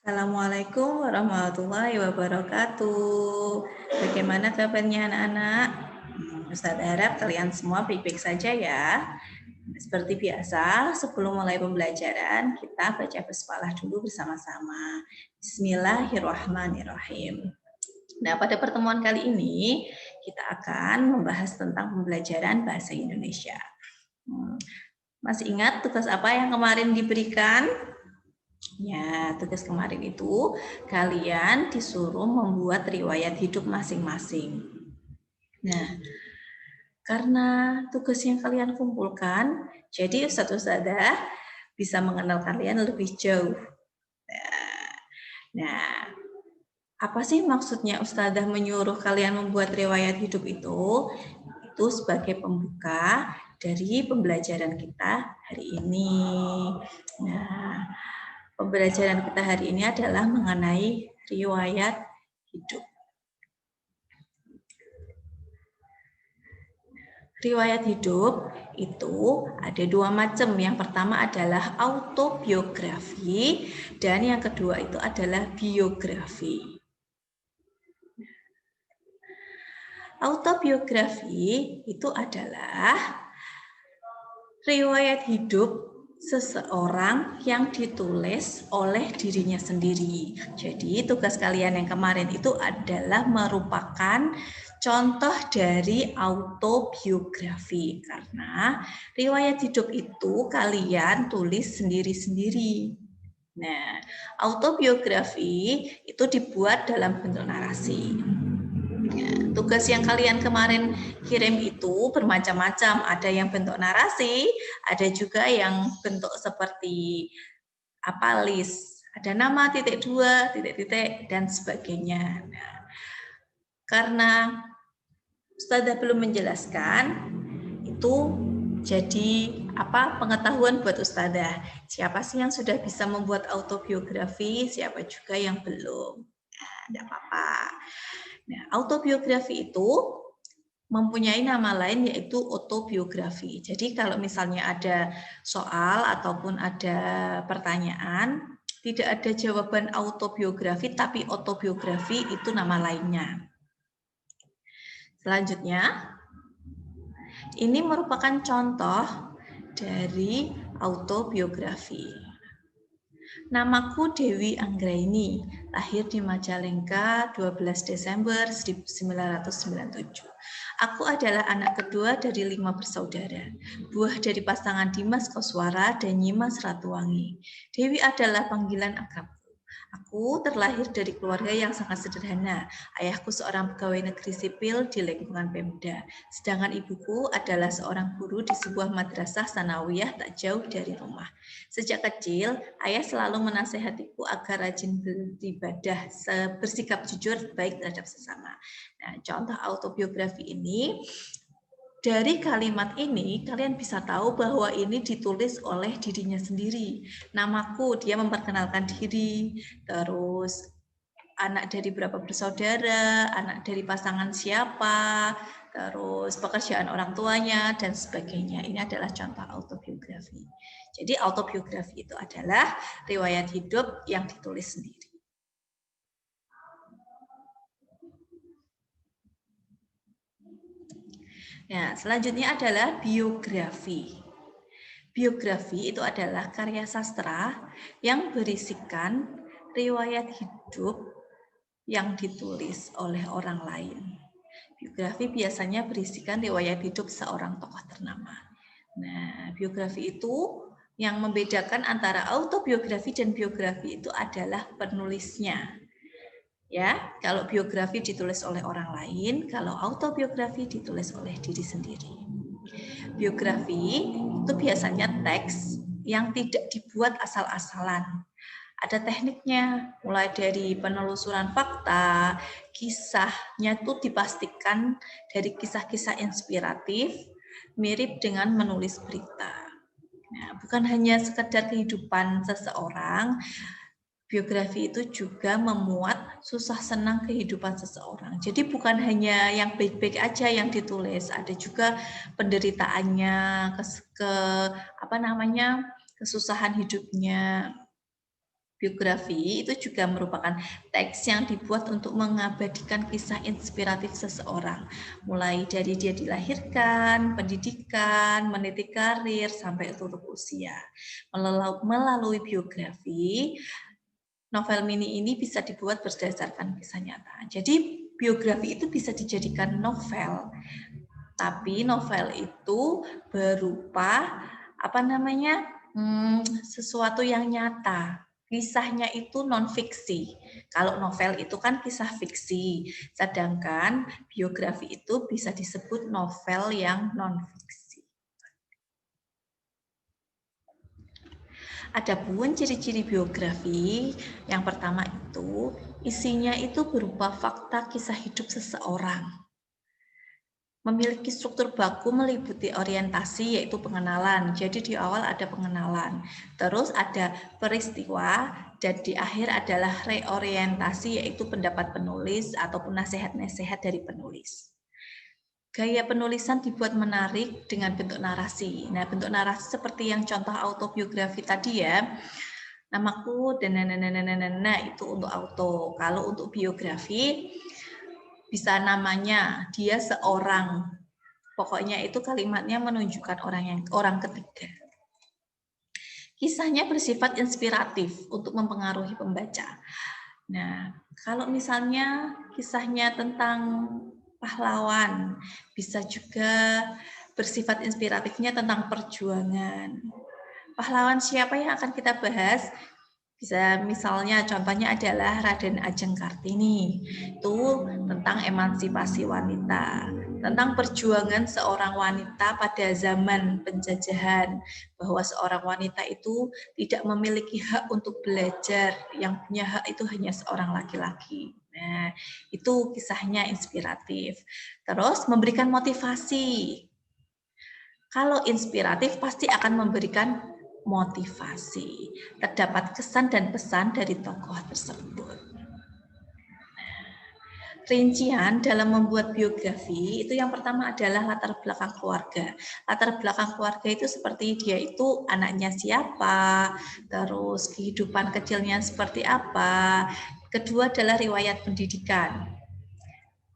Assalamualaikum warahmatullahi wabarakatuh. Bagaimana kabarnya anak-anak? Ustaz harap kalian semua baik-baik saja ya. Seperti biasa, sebelum mulai pembelajaran, kita baca basmalah dulu bersama-sama. Bismillahirrahmanirrahim. Nah, pada pertemuan kali ini, kita akan membahas tentang pembelajaran bahasa Indonesia. Masih ingat tugas apa yang kemarin diberikan? Ya, tugas kemarin itu kalian disuruh membuat riwayat hidup masing-masing. Nah, karena tugas yang kalian kumpulkan, jadi Ustadz-Ustadzah bisa mengenal kalian lebih jauh. Nah, apa sih maksudnya Ustadzah menyuruh kalian membuat riwayat hidup itu? Itu sebagai pembuka dari pembelajaran kita hari ini. Nah, pembelajaran kita hari ini adalah mengenai riwayat hidup. Riwayat hidup itu ada dua macam. Yang pertama adalah autobiografi dan yang kedua itu adalah biografi. Autobiografi itu adalah riwayat hidup seseorang yang ditulis oleh dirinya sendiri. Jadi tugas kalian yang kemarin itu adalah merupakan contoh dari autobiografi. Karena riwayat hidup itu kalian tulis sendiri-sendiri. Nah, autobiografi itu dibuat dalam bentuk narasi. Ya, tugas yang kalian kemarin kirim itu bermacam-macam. Ada yang bentuk narasi, ada juga yang bentuk seperti list. Ada nama, titik dua, titik-titik, dan sebagainya. Nah, karena Ustazah belum menjelaskan, itu jadi pengetahuan buat Ustazah. Siapa sih yang sudah bisa membuat autobiografi, siapa juga yang belum. Nah, tidak apa-apa. Nah, autobiografi itu mempunyai nama lain yaitu autobiografi. Jadi kalau misalnya ada soal ataupun ada pertanyaan, tidak ada jawaban autobiografi, tapi autobiografi itu nama lainnya. Selanjutnya, ini merupakan contoh dari autobiografi. Namaku Dewi Anggraini, lahir di Majalengka 12 Desember 1997. Aku adalah anak kedua dari 5 bersaudara, buah dari pasangan Dimas Koswara dan Nyimas Ratuwangi. Dewi adalah panggilan akrabku. Aku terlahir dari keluarga yang sangat sederhana. Ayahku seorang pegawai negeri sipil di lingkungan Pemda, sedangkan ibuku adalah seorang guru di sebuah madrasah sanawiyah tak jauh dari rumah. Sejak kecil, ayah selalu menasehatiku agar rajin beribadah, bersikap jujur, baik terhadap sesama. Nah, contoh autobiografi ini, dari kalimat ini kalian bisa tahu bahwa ini ditulis oleh dirinya sendiri. Namaku, dia memperkenalkan diri, terus anak dari berapa bersaudara, anak dari pasangan siapa, terus pekerjaan orang tuanya, dan sebagainya. Ini adalah contoh autobiografi. Jadi autobiografi itu adalah riwayat hidup yang ditulis sendiri. Nah, selanjutnya adalah biografi. Biografi itu adalah karya sastra yang berisikan riwayat hidup yang ditulis oleh orang lain. Biografi biasanya berisikan riwayat hidup seorang tokoh ternama. Nah, biografi itu yang membedakan antara autobiografi dan biografi itu adalah penulisnya. Ya, kalau biografi ditulis oleh orang lain, kalau autobiografi ditulis oleh diri sendiri. Biografi itu biasanya teks yang tidak dibuat asal-asalan. Ada tekniknya, mulai dari penelusuran fakta, kisahnya itu dipastikan dari kisah-kisah inspiratif, mirip dengan menulis berita. Nah, bukan hanya sekedar kehidupan seseorang, biografi itu juga memuat susah senang kehidupan seseorang. Jadi bukan hanya yang baik-baik aja yang ditulis, ada juga penderitaannya, kesusahan hidupnya. Biografi itu juga merupakan teks yang dibuat untuk mengabadikan kisah inspiratif seseorang, mulai dari dia dilahirkan, pendidikan, meniti karir, sampai tutup usia. Melalui biografi, novel mini ini bisa dibuat berdasarkan kisah nyata. Jadi biografi itu bisa dijadikan novel, tapi novel itu berupa sesuatu yang nyata. Kisahnya itu non-fiksi. Kalau novel itu kan kisah fiksi, sedangkan biografi itu bisa disebut novel yang non-fiksi. Adapun ciri-ciri biografi, yang pertama itu isinya itu berupa fakta kisah hidup seseorang. Memiliki struktur baku meliputi orientasi yaitu pengenalan. Jadi di awal ada pengenalan, terus ada peristiwa, dan di akhir adalah reorientasi yaitu pendapat penulis ataupun nasihat-nasihat dari penulis. Gaya penulisan dibuat menarik dengan bentuk narasi. Nah, bentuk narasi seperti yang contoh autobiografi tadi ya. Namaku dan itu untuk auto. Kalau untuk biografi bisa namanya dia seorang. Pokoknya itu kalimatnya menunjukkan orang ketiga. Kisahnya bersifat inspiratif untuk mempengaruhi pembaca. Nah, kalau misalnya kisahnya tentang pahlawan, bisa juga bersifat inspiratifnya tentang perjuangan. Pahlawan siapa yang akan kita bahas? Bisa misalnya contohnya adalah Raden Ajeng Kartini. Itu tentang emansipasi wanita, tentang perjuangan seorang wanita pada zaman penjajahan, bahwa seorang wanita itu tidak memiliki hak untuk belajar, yang punya hak itu hanya seorang laki-laki. Nah, itu kisahnya inspiratif. Terus memberikan motivasi. Kalau inspiratif pasti akan memberikan motivasi. Terdapat kesan dan pesan dari tokoh tersebut. Rincian dalam membuat biografi itu yang pertama adalah latar belakang keluarga. Latar belakang keluarga itu seperti dia itu anaknya siapa, terus kehidupan kecilnya seperti apa. Kedua adalah riwayat pendidikan.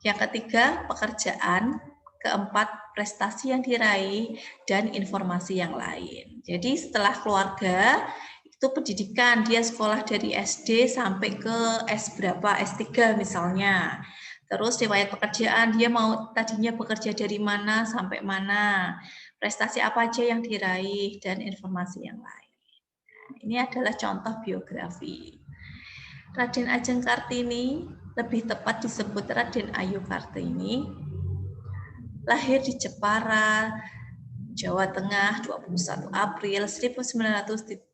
Yang ketiga, pekerjaan. Keempat, prestasi yang diraih, dan informasi yang lain. Jadi setelah keluarga, itu pendidikan, dia sekolah dari SD sampai ke S berapa, S3 misalnya. Terus riwayat pekerjaan, dia mau tadinya bekerja dari mana sampai mana, prestasi apa aja yang diraih, dan informasi yang lain. Ini adalah contoh biografi. Raden Ajeng Kartini, lebih tepat disebut Raden Ayu Kartini, lahir di Jepara, Jawa Tengah 21 April 1979.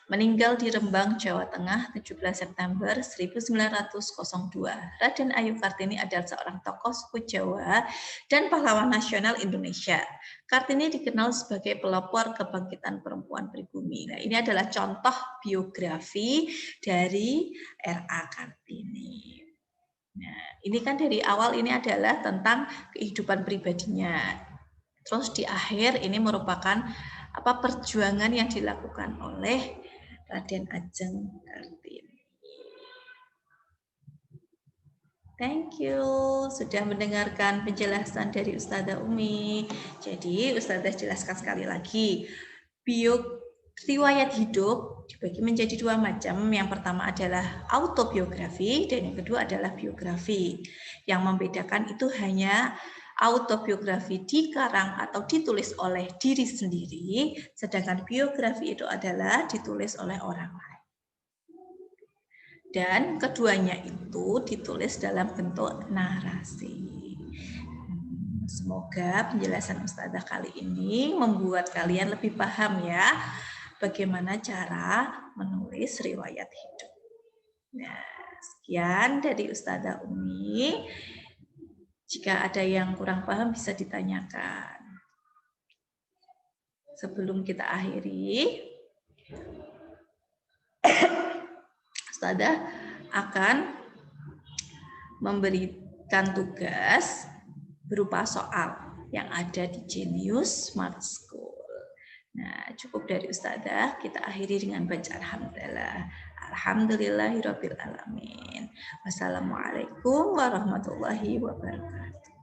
Meninggal di Rembang, Jawa Tengah 17 September 1902. Raden Ayu Kartini adalah seorang tokoh suku Jawa dan pahlawan nasional Indonesia. Kartini dikenal sebagai pelopor kebangkitan perempuan pribumi. Nah, ini adalah contoh biografi dari R.A. Kartini. Nah, ini kan dari awal ini adalah tentang kehidupan pribadinya. Terus di akhir ini merupakan perjuangan yang dilakukan oleh Raden Ajeng Kartini. Thank you sudah mendengarkan penjelasan dari Ustazah Umi. Jadi Ustazah jelaskan sekali lagi. Riwayat hidup dibagi menjadi dua macam. Yang pertama adalah autobiografi dan yang kedua adalah biografi. Yang membedakan itu hanya autobiografi dikarang atau ditulis oleh diri sendiri, sedangkan biografi itu adalah ditulis oleh orang lain. Dan keduanya itu ditulis dalam bentuk narasi. Semoga penjelasan Ustazah kali ini membuat kalian lebih paham ya bagaimana cara menulis riwayat hidup. Nah, sekian dari Ustazah Umi. Jika ada yang kurang paham bisa ditanyakan. Sebelum kita akhiri, Ustazah akan memberikan tugas berupa soal yang ada di Genius Smart School. Nah, cukup dari Ustazah. Kita akhiri dengan baca alhamdulillah. Alhamdulillahirabbil alamin. Wassalamualaikum warahmatullahi wabarakatuh.